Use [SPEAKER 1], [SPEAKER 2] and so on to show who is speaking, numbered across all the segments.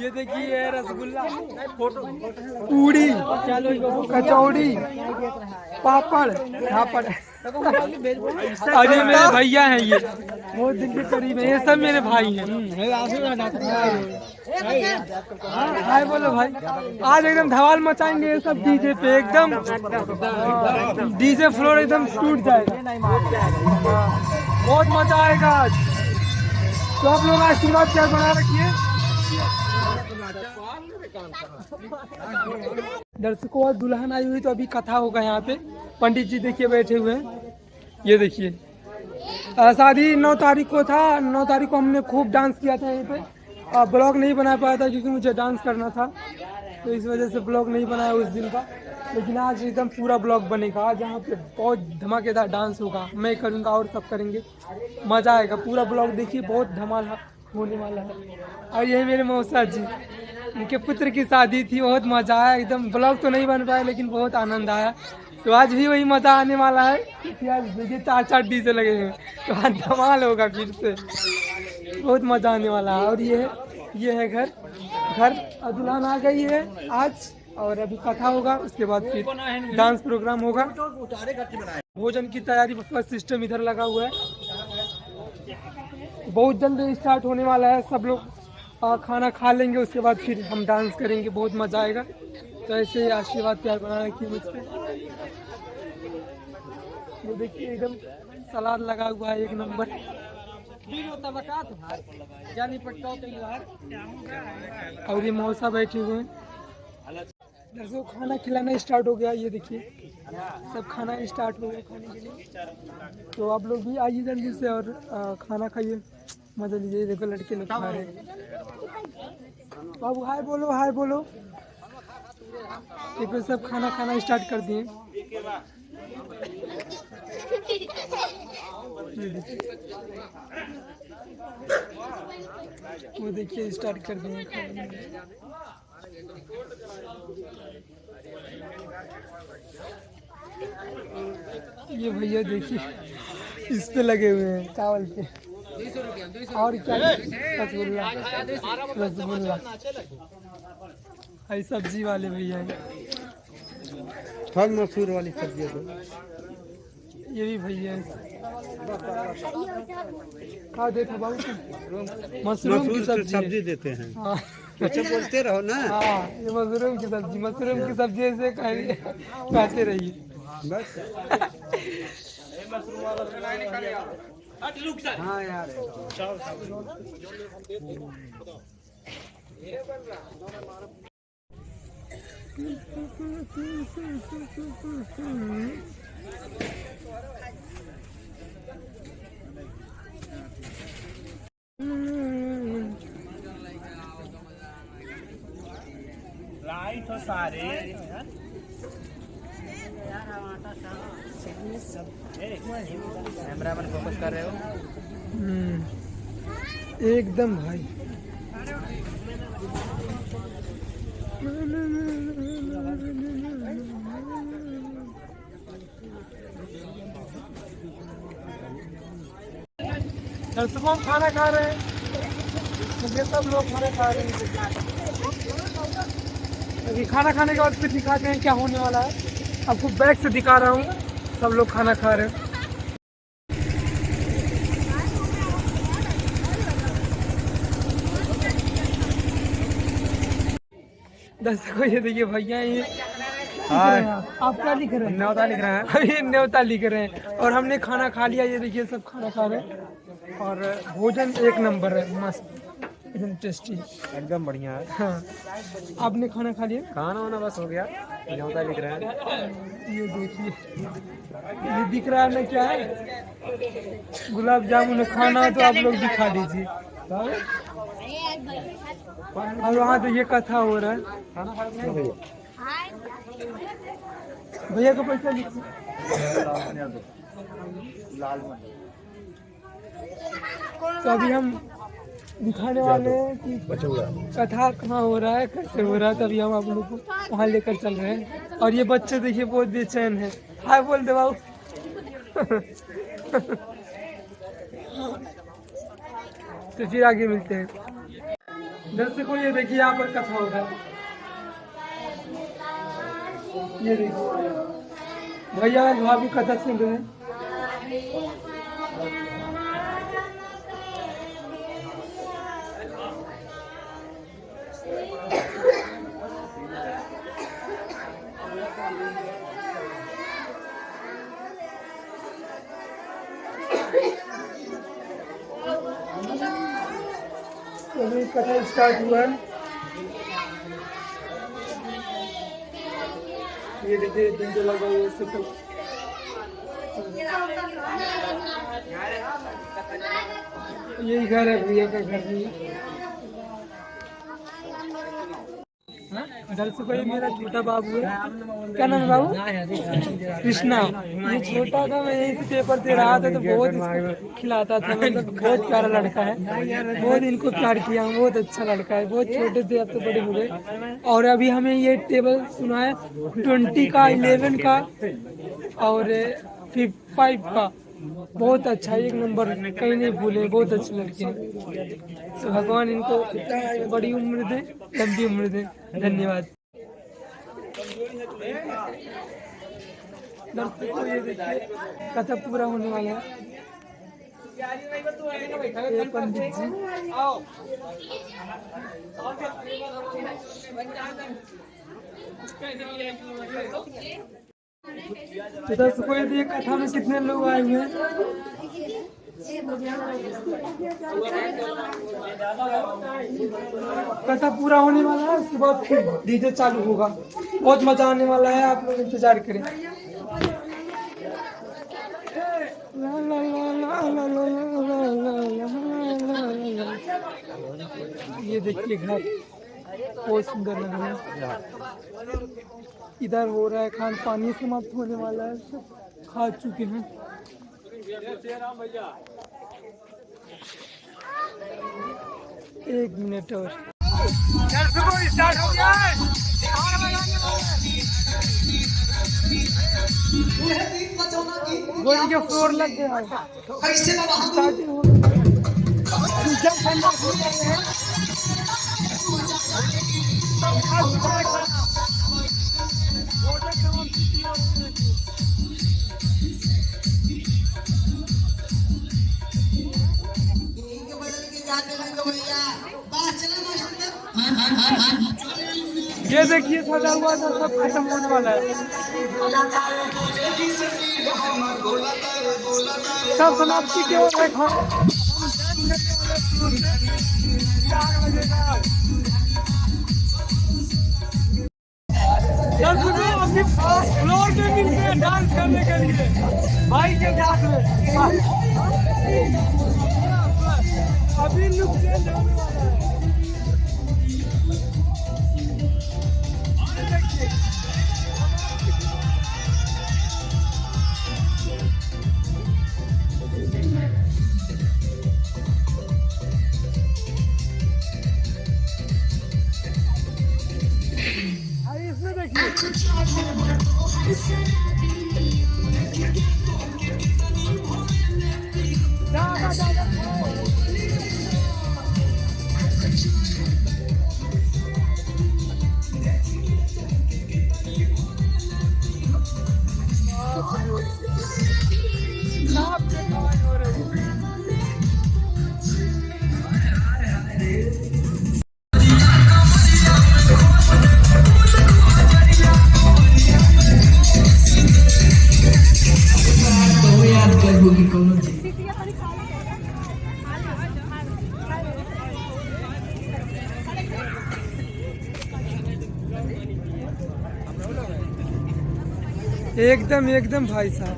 [SPEAKER 1] ये देखिए रसगुल्ला, पूड़ी, कचौड़ी, पापड़, झापड़। और ये मेरे भैया हैं, ये बहुत दिन के करीब है, ये सब मेरे भाई हैं। हाय बोलो भाई, आज एकदम धमाल मचाएंगे ये सब डीजे पे, एकदम डीजे फ्लोर एकदम टूट जाएगा, बहुत मजा आएगा आज। तो आप लोग आशीर्वाद क्या बना रखिए। दर्शकों, और दुल्हन आई हुई तो अभी कथा होगा यहाँ पे। पंडित जी देखिए बैठे हुए हैं, ये देखिए। शादी 9 तारीख को था, 9 तारीख को हमने खूब डांस किया था यहाँ पे। ब्लॉग नहीं बना पाया था क्योंकि मुझे डांस करना था, तो इस वजह से ब्लॉग नहीं बनाया उस दिन का। लेकिन आज एकदम पूरा ब्लॉग बनेगा। आज यहाँ पे बहुत धमाकेदार डांस होगा, मैं करूँगा और सब करेंगे, मज़ा आएगा। पूरा ब्लॉग देखिए, बहुत धमाल होने वाला है। और ये मेरे मौसा जी, उनके पुत्र की शादी थी, बहुत मज़ा आया एकदम। ब्लॉग तो नहीं बन पाया लेकिन बहुत आनंद आया। तो आज भी वही मज़ा आने वाला है क्योंकि आज देखिए 4-4 डीजे लगे हुए हैं, तो आज धमाल होगा फिर से, बहुत मज़ा आने वाला है। और ये है घर, दुल्हन आ गई है आज, और अभी कथा होगा, उसके बाद फिर डांस प्रोग्राम होगा। भोजन की तैयारी बफे सिस्टम इधर लगा हुआ है, बहुत जल्द स्टार्ट होने वाला है। सब लोग खाना खा लेंगे, उसके बाद फिर हम डांस करेंगे, बहुत मज़ा आएगा। तो ऐसे आशीर्वाद प्यार बना रखिए मुझ पर। वो देखिए एकदम सलाद लगा हुआ है, एक नंबर। और ये मौसा बैठे हुए हैं। दर्शकों, खाना खिलाना स्टार्ट हो गया, ये देखिए सब खाना स्टार्ट हो गया खाने के लिए। तो आप लोग भी आइए जल्दी से और खाना खाइए, मजा लीजिए। देखो लड़के लोग खा रहे हैं। बाबू हाय बोलो, हाय बोलो। देखो सब खाना खाना स्टार्ट कर दिए। वो देखिए स्टार्ट कर दिए खाना। ये भैया देखिए इस पे लगे हुए हैं, चावल पे। और क्या, रसगुल्ला, रसगुल्ला। भाई सब्जी वाले भैया हैं,
[SPEAKER 2] फल मसूर वाली सब्जी।
[SPEAKER 1] ये भी भैया है। खा देते बाबू, मशरूम की
[SPEAKER 2] सब्जी देते हैं।
[SPEAKER 1] हाँ
[SPEAKER 2] अच्छा बोलते रहो ना।
[SPEAKER 1] हाँ, ये मशरूम की सब्जी ऐसे खाते रहिए
[SPEAKER 2] बस। हाँ यार,
[SPEAKER 3] राइट हो सारे कैमरा पर फोकस कर रहे हो
[SPEAKER 1] एकदम भाई। दर्शकों खाना खा रहे हैं, मुझे सब लोग खाना खा रहे हैं। अभी खाना खाने के बाद फिर दिखाते हैं क्या होने वाला है। आपको बैक से दिखा रहा हूँ, सब लोग खाना खा रहे हैं। दर्शकों ये देखिए भैया, ये आप क्या लिख रहे हैं?
[SPEAKER 2] न्योता लिख रहे हैं।
[SPEAKER 1] अभी न्योता लिख रहे हैं। और हमने खाना खा लिया, ये देखिए सब खाना खा रहे हैं। और भोजन एक नंबर है, मस्त एकदम टेस्टी,
[SPEAKER 2] एकदम बढ़िया है।
[SPEAKER 1] हाँ, आपने खाना खा लिया?
[SPEAKER 2] खाना वाना बस हो गया, न्योता लिख रहे हैं।
[SPEAKER 1] ये देखिए, ये दिख रहा है ना क्या है, गुलाब जामुन खाना, तो आप लोग भी खा लीजिए। और वहाँ तो ये कथा हो रहा है। भैया को पैसा लिखिए। तो अभी हम दिखाने वाले हैं कि कथा कहाँ हो रहा है, कैसे हो रहा है। तभी हम आप लोग को वहाँ लेकर चल रहे हैं। और ये बच्चे देखिए बहुत बेचैन है। हाय बोल दे बाबू। तो फिर आगे मिलते हैं। दर्शकों ये देखिए यहाँ पर कथा हो रहा है। ये देखिए भैया और भाभी कथा सुन रहे हैं। अभी कथा स्टार्ट हुआ है। ये देखिए दिन जो लगा हुआ है सब तो यही घर है भैया का घर भी। दर्शकों ये मेरा छोटा बाबू है। क्या नाम है बाबू? कृष्णा। ये छोटा था, मैं यही से पेपर दे रहा था तो बहुत इसको खिलाता था। मतलब बहुत प्यारा लड़का है, बहुत इनको प्यार किया, बहुत अच्छा लड़का है। बहुत छोटे थे अब तो बड़े हो गए। और अभी हमें ये टेबल सुना है 20 का, 11 का और 5 का। बहुत अच्छा, एक नंबर, कहीं नहीं भूले। बहुत अच्छे लड़के हैं। तो भगवान इनको बड़ी उम्र दे, लंबी उम्र दे। धन्यवाद। दर्शकों ये देखिए कथा पूरा होने वाला है। ये पंडित जी तो दर्शकों ये देखिए कथा में कितने लोग आए हुए हैं। कथा पूरा होने वाला है, उसके बाद फिर डीजे चालू होगा। बहुत मजा आने वाला है, आप लोग इंतजार करें। ये देखिए घर बहुत सुंदर लग रहा है। इधर हो रहा है खान पानी, समाप्त होने वाला है, सब खा चुके हैं। एक मिनट और स्टार्ट हो गया है। गोली के फ्लोर लग गया है। स्टार्टिंग हो गई। ये देखिए सजा हुआ था, सब खत्म होने वाला है। सब समाप्ति की ओर है। फ्लोर पे मिलते हैं डांस करने के लिए भाई के साथ में। अभी लुक चेंज होने वाला है। इसमें एकदम एकदम भाई साहब।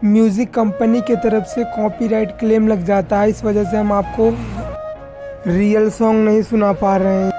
[SPEAKER 1] म्यूजिक कंपनी की तरफ से कॉपीराइट क्लेम लग जाता है, इस वजह से हम आपको रियल सॉन्ग नहीं सुना पा रहे हैं।